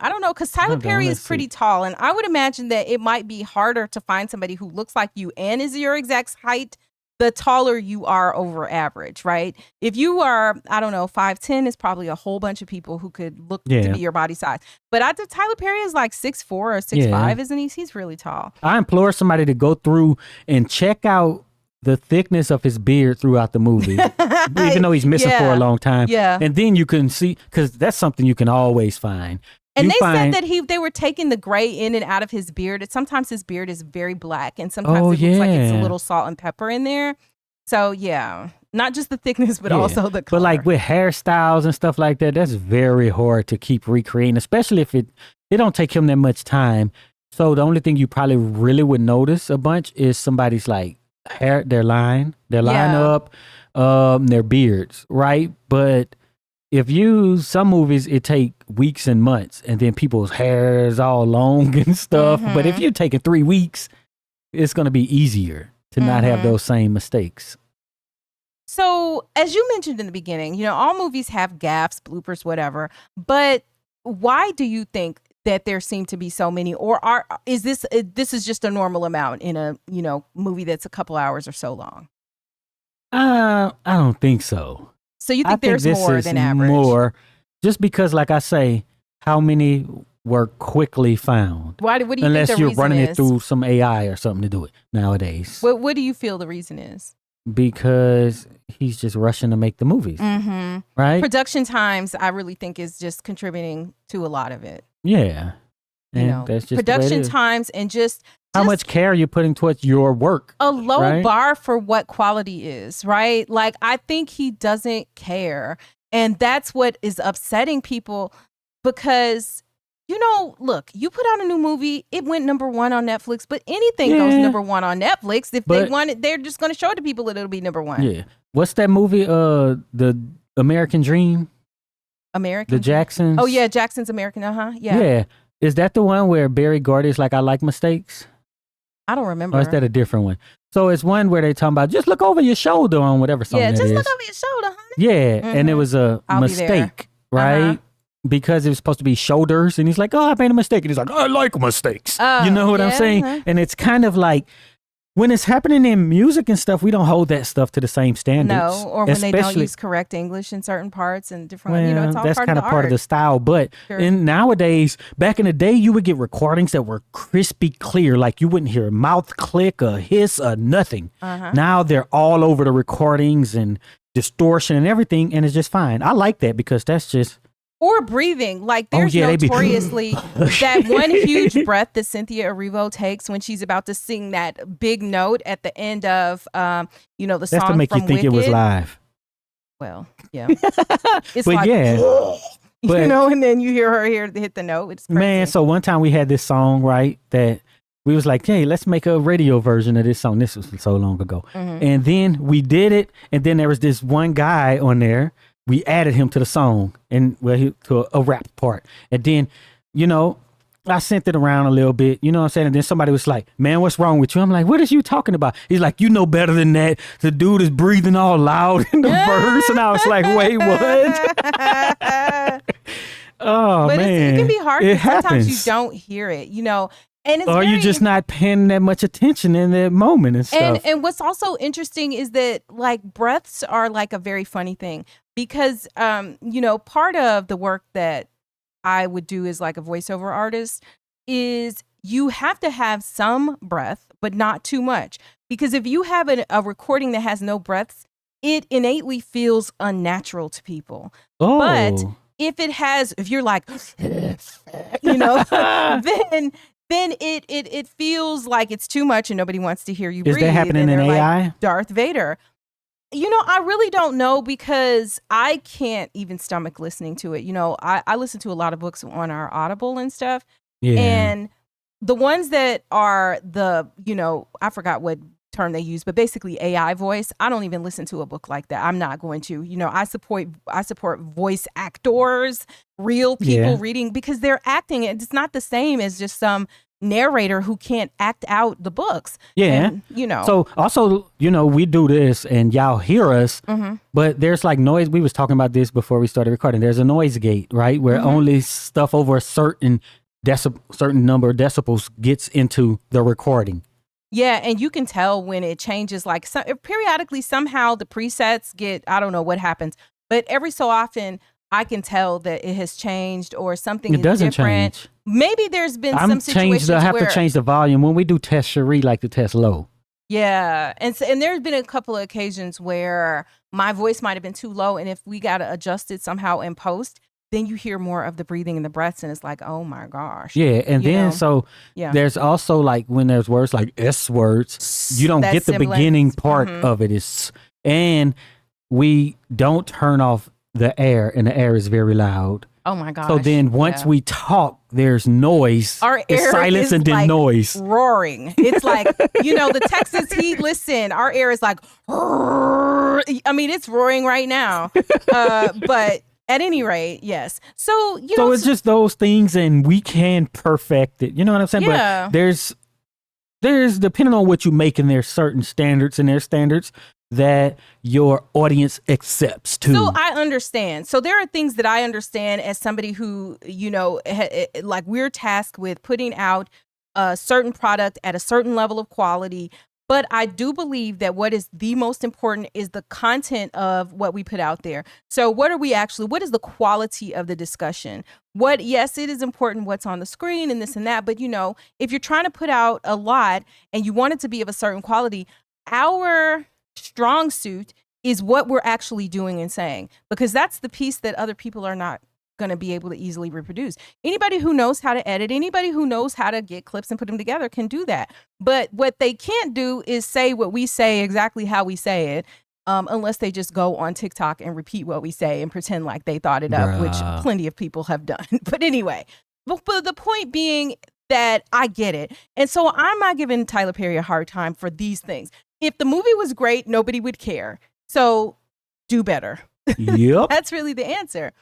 don't know, because Tyler Perry is pretty tall, and I would imagine that it might be harder to find somebody who looks like you and is your exact height the taller you are over average, right? If you are, I don't know, 5'10", is probably a whole bunch of people who could look to be your body size. But I think Tyler Perry is like 6'4" or 6'5", isn't he? He's really tall.
I implore somebody to go through and check out the thickness of his beard throughout the movie, even though he's missing for a long time.
Yeah.
And then you can see, because that's something you can always find.
And said that they were taking the gray in and out of his beard. Sometimes his beard is very black, and sometimes it looks like it's a little salt and pepper in there. So yeah, not just the thickness, but also the color.
But like with hairstyles and stuff like that, that's very hard to keep recreating, especially if it don't take him that much time. So the only thing you probably really would notice a bunch is somebody's like hair, their line up, their beards, right? But if some movies, it take weeks and months, and then people's hair is all long and stuff. Mm-hmm. But if you're taking 3 weeks, it's going to be easier to not have those same mistakes.
So, as you mentioned in the beginning, all movies have gaffes, bloopers, whatever. But why do you think that there seem to be so many, or is this just a normal amount in a movie that's a couple hours or so long?
I don't think so.
So you think there's more than average?
More, just because, like I say, how many were quickly found?
What do you think the
Unless you're
reason
running
is?
it through some AI or something to do it nowadays.
What do you feel the reason is?
Because he's just rushing to make the movies, right?
Production times, I really think, is just contributing to a lot of it.
Yeah, and that's just
production times and just
how much care you're putting towards your work.
A low bar for what quality is, right? Like, I think he doesn't care. And that's what is upsetting people because, look, you put out a new movie, it went number 1 on Netflix, but anything goes number 1 on Netflix. If they want it, they're just going to show it to people that it'll be number 1.
Yeah. What's that movie? The American Dream? The Jacksons?
Oh, yeah. Jackson's American. Yeah.
Yeah. Is that the one where Barry Gordy's like, I like mistakes?
I don't remember.
Or is that a different one? So it's one where they talking about just look over your shoulder on whatever song that is.
Yeah, just look over your shoulder, honey.
Yeah, and it was a mistake, right? Because it was supposed to be shoulders, and he's like, oh, I made a mistake. And he's like, I like mistakes. You know what I'm saying? And it's kind of like, when it's happening in music and stuff, we don't hold that stuff to the same standards.
No, or when they don't use correct English in certain parts and different, it's all
that's
kind of
part of the style. But nowadays, back in the day, you would get recordings that were crispy clear, like you wouldn't hear a mouth click, a hiss, or nothing. Now they're all over the recordings and distortion and everything, and it's just fine. I like that because that's just...
Or breathing. Like, there's notoriously that one huge breath that Cynthia Erivo takes when she's about to sing that big note at the end of, the song
That's to make
from
you think
Wicked.
It was live.
Well, yeah. It's
but
like, and then you hear her here hit the note. It's crazy.
Man, so one time we had this song, right, that we was like, hey, let's make a radio version of this song. This was so long ago. And then we did it, and then there was this one guy on there. We added him to the song and to a rap part. And then, I sent it around a little bit, you know what I'm saying? And then somebody was like, man, what's wrong with you? I'm like, what is you talking about? He's like, you know better than that. The dude is breathing all loud in the verse. And I was like, wait, what? Oh,
but
man.
It can be hard because sometimes
happens.
you don't hear it, And it's
you're just not paying that much attention in that moment and stuff.
And what's also interesting is that, like, breaths are like a very funny thing because, part of the work that I would do as like a voiceover artist is you have to have some breath, but not too much. Because if you have a recording that has no breaths, it innately feels unnatural to people.
Oh.
But if you're like, then it feels like it's too much and nobody wants to hear you breathe.
Is that happening in AI?
Like Darth Vader. I really don't know because I can't even stomach listening to it. I listen to a lot of books on our Audible and stuff.
Yeah.
And the ones that are I forgot what term they use, but basically AI voice, I don't even listen to a book like that. I'm not going to. I support voice actors, real people reading because they're acting. It's not the same as just some narrator who can't act out the books.
Yeah.
And, you know.
So also, we do this and y'all hear us, but there's like noise. We was talking about this before we started recording. There's a noise gate, right? Where only stuff over a certain number of decibels gets into the recording.
Yeah, and you can tell when it changes, like periodically somehow the presets get, I don't know what happens, but every so often I can tell that it has changed or something
it doesn't
different.
Change.
Maybe there's been some situations
I have to change the volume. When we do test Cheri, like to test low.
Yeah, and there's been a couple of occasions where my voice might have been too low, and if we got to adjust it somehow in post, then you hear more of the breathing and the breaths, and it's like, oh my gosh.
Yeah, and there's also like when there's words like S words, you don't get the beginning part of it. And we don't turn off the air, and the air is very loud.
Oh my gosh.
So then once we talk, there's noise.
Our air
silence
is
and then
like
noise.
Roaring. It's like, the Texas heat, listen, our air is like, I mean, it's roaring right now. But at any rate, yes. So,
so it's just those things, and we can perfect it. You know what I'm saying?
Yeah.
But there's depending on what you make, and there's certain standards, and there's standards that your audience accepts too.
So I understand. So there are things that I understand as somebody who, like we're tasked with putting out a certain product at a certain level of quality. But I do believe that what is the most important is the content of what we put out there. So what is the quality of the discussion? Yes, it is important what's on the screen and this and that. But, if you're trying to put out a lot and you want it to be of a certain quality, our strong suit is what we're actually doing and saying, because that's the piece that other people are not going to be able to easily reproduce. Anybody who knows how to edit, anybody who knows how to get clips and put them together can do that. But what they can't do is say what we say exactly how we say it, unless they just go on TikTok and repeat what we say and pretend like they thought it up, which plenty of people have done. But anyway, but the point being that I get it. And so I'm not giving Tyler Perry a hard time for these things. If the movie was great, nobody would care. So do better.
Yep.
That's really the answer.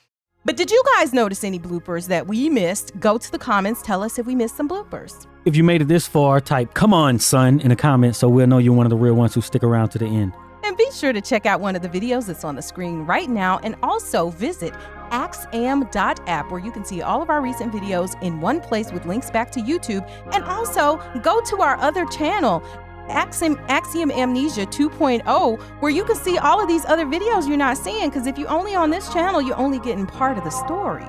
But did you guys notice any bloopers that we missed? Go to the comments. Tell us if we missed some bloopers.
If you made it this far, type "come on, son" in the comments so we'll know you're one of the real ones who stick around to the end.
And be sure to check out one of the videos that's on the screen right now, and also visit axiom.app, where you can see all of our recent videos in one place with links back to YouTube. And also go to our other channel, Axiom Amnesia 2.0, where you can see all of these other videos you're not seeing, because if you're only on this channel, you're only getting part of the story.